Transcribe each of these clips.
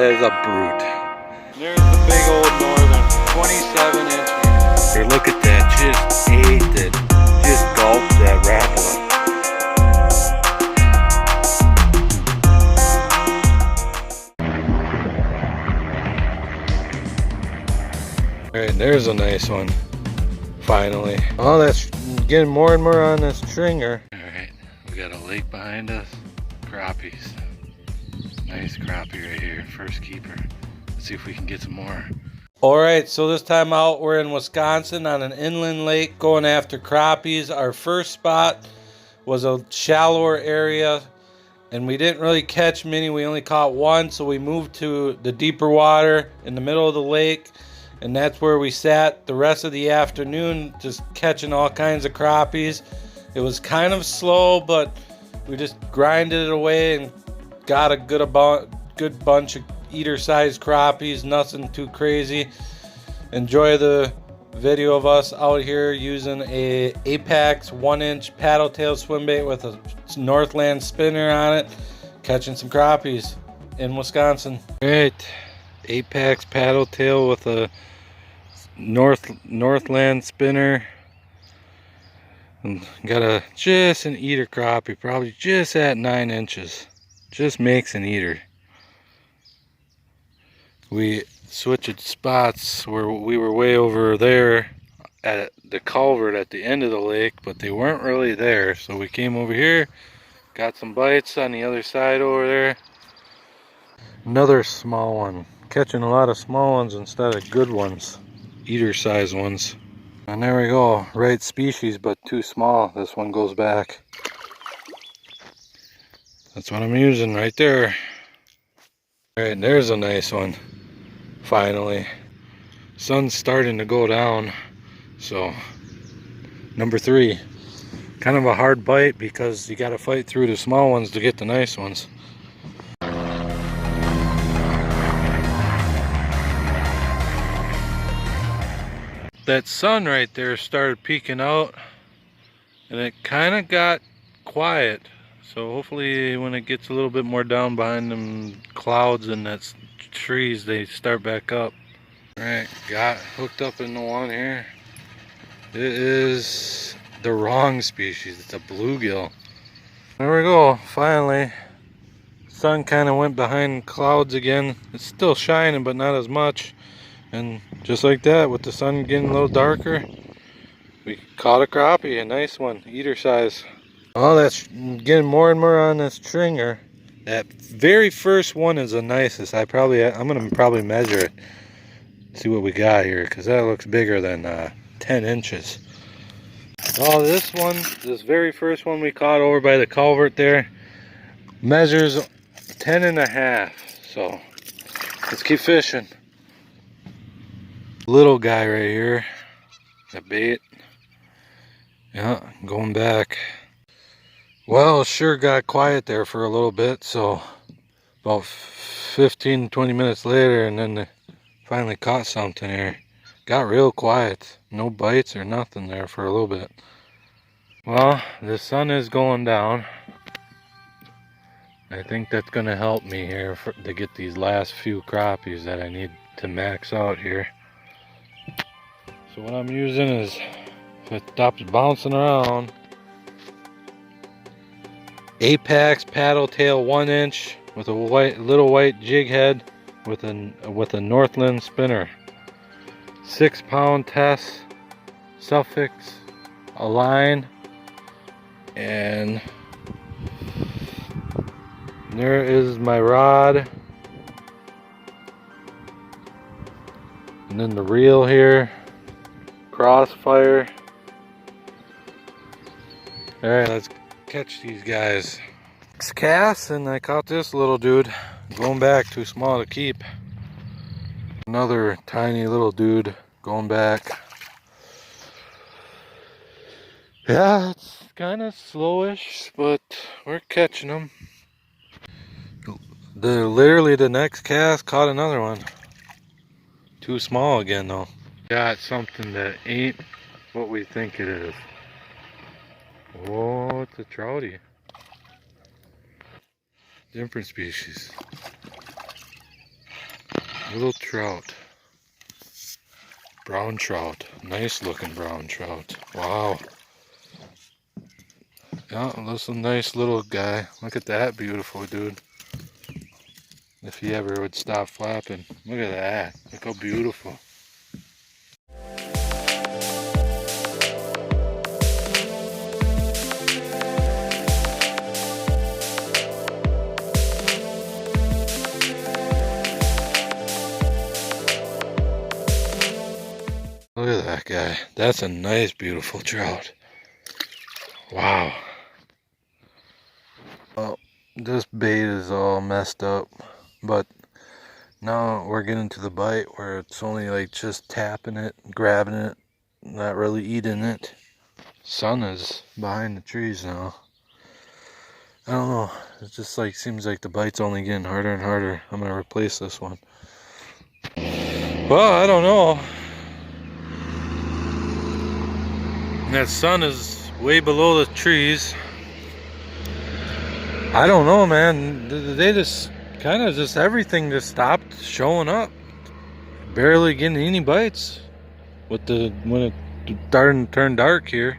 is a brute. There's the big old Northland, 27 inch. Here, look at that, just ate it. Just gulped that rapala. Alright, there's a nice one. Finally. Oh, that's getting more and more on this stringer. Alright, we got a lake behind us. Crappies. Nice crappie right here. First keeper. Let's see if we can get some more. Alright, so this time out we're in Wisconsin on an inland lake going after crappies. Our first spot was a shallower area and we didn't really catch many. We only caught one, so we moved to the deeper water in the middle of the lake. And that's where we sat the rest of the afternoon, just catching all kinds of crappies. It was kind of slow, but we just grinded it away and got a good bunch of eater-sized crappies. Nothing too crazy. Enjoy the video of us out here using a Apex 1-inch paddle tail swim bait with a Northland spinner on it, catching some crappies in Wisconsin. All right, Apex paddle tail with a Northland spinner. And got just an eater crappie, probably just at 9 inches. Just makes an eater. We switched spots where we were way over there at the culvert at the end of the lake, but they weren't really there. So we came over here, got some bites on the other side over there. Another small one. Catching a lot of small ones instead of good ones. Eater size ones. And there we go. Right species, but too small. This one goes back. That's what I'm using right there. Alright, there's a nice one. Finally. Sun's starting to go down. So, number 3. Kind of a hard bite because you got to fight through the small ones to get the nice ones. That sun right there started peeking out and it kind of got quiet, so hopefully when it gets a little bit more down behind them clouds and that trees, they start back up. All right, got hooked up in the one here. It is the wrong species. It's a bluegill. There we go. Finally, sun kind of went behind clouds again. It's still shining, but not as much. And just like that, with the sun getting a little darker, we caught a crappie, a nice one, eater size. Oh, that's getting more and more on this stringer. That very first one is the nicest. I'm gonna probably measure it, see what we got here, because that looks bigger than 10 inches. Oh, this very first one we caught over by the culvert there, measures 10.5. So let's keep fishing. Little guy right here, a bait. Yeah, going back. Well, sure got quiet there for a little bit, so about 15-20 minutes later, and then they finally caught something here. Got real quiet, no bites or nothing there for a little bit. Well, the sun is going down. I think that's gonna help me here to get these last few crappies that I need to max out here. So what I'm using is, if it stops bouncing around, Apex paddle tail 1-inch with a little white jig head with a Northland spinner. 6-pound test, suffix, a line, and there is my rod, and then the reel here. Crossfire. Alright, let's catch these guys. 6 casts and I caught this little dude. Going back, too small to keep. Another tiny little dude going back. Yeah, it's kind of slowish, but we're catching them. Literally the next cast caught another one. Too small again though. Got something that ain't what we think it is. Oh, it's a trouty. Different species. trout. Brown trout. Nice looking brown trout. Wow. Yeah, that's a nice little guy. Look at that beautiful dude. If he ever would stop flapping. Look at that. Look how beautiful. Look at that guy. That's a nice, beautiful trout. Wow. Well, this bait is all messed up, but now we're getting to the bite where it's only like just tapping it, grabbing it, not really eating it. Sun is behind the trees now. I don't know. It just like seems like the bite's only getting harder and harder. I'm gonna replace this one. Well, I don't know. That sun is way below the trees. I don't know, man. They just kind of just everything just stopped showing up. Barely getting any bites with when it starting to turn dark here.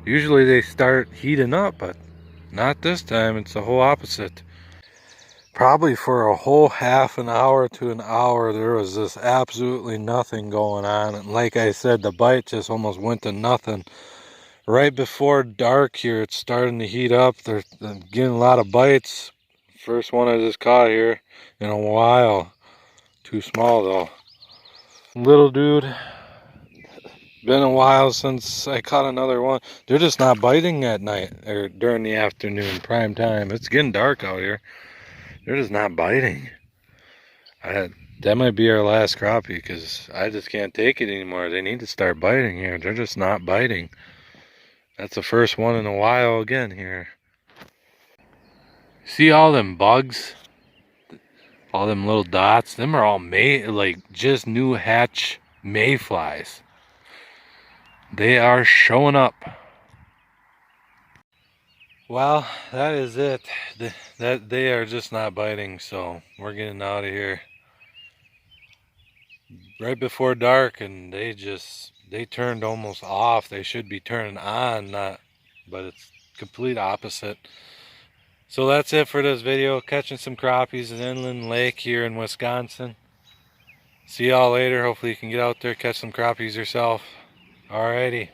Usually they start heating up, but not this time. It's the whole opposite. Probably for a whole half an hour to an hour, there was just absolutely nothing going on. And like I said, the bite just almost went to nothing. Right before dark here, it's starting to heat up. They're getting a lot of bites. First one I just caught here in a while. Too small though. Little dude. Been a while since I caught another one. They're just not biting at night or during the afternoon, prime time. It's getting dark out here. They're just not biting. That might be our last crappie because I just can't take it anymore. They need to start biting here. They're just not biting. That's the first one in a while again here. See all them bugs? All them little dots? Them are all like just new hatch mayflies. They are showing up. Well, that is it. That they are just not biting, so we're getting out of here. Right before dark, and they turned almost off. They should be turning on, but it's complete opposite. So that's it for this video. Catching some crappies in Inland Lake here in Wisconsin. See y'all later. Hopefully you can get out there, catch some crappies yourself. Alrighty.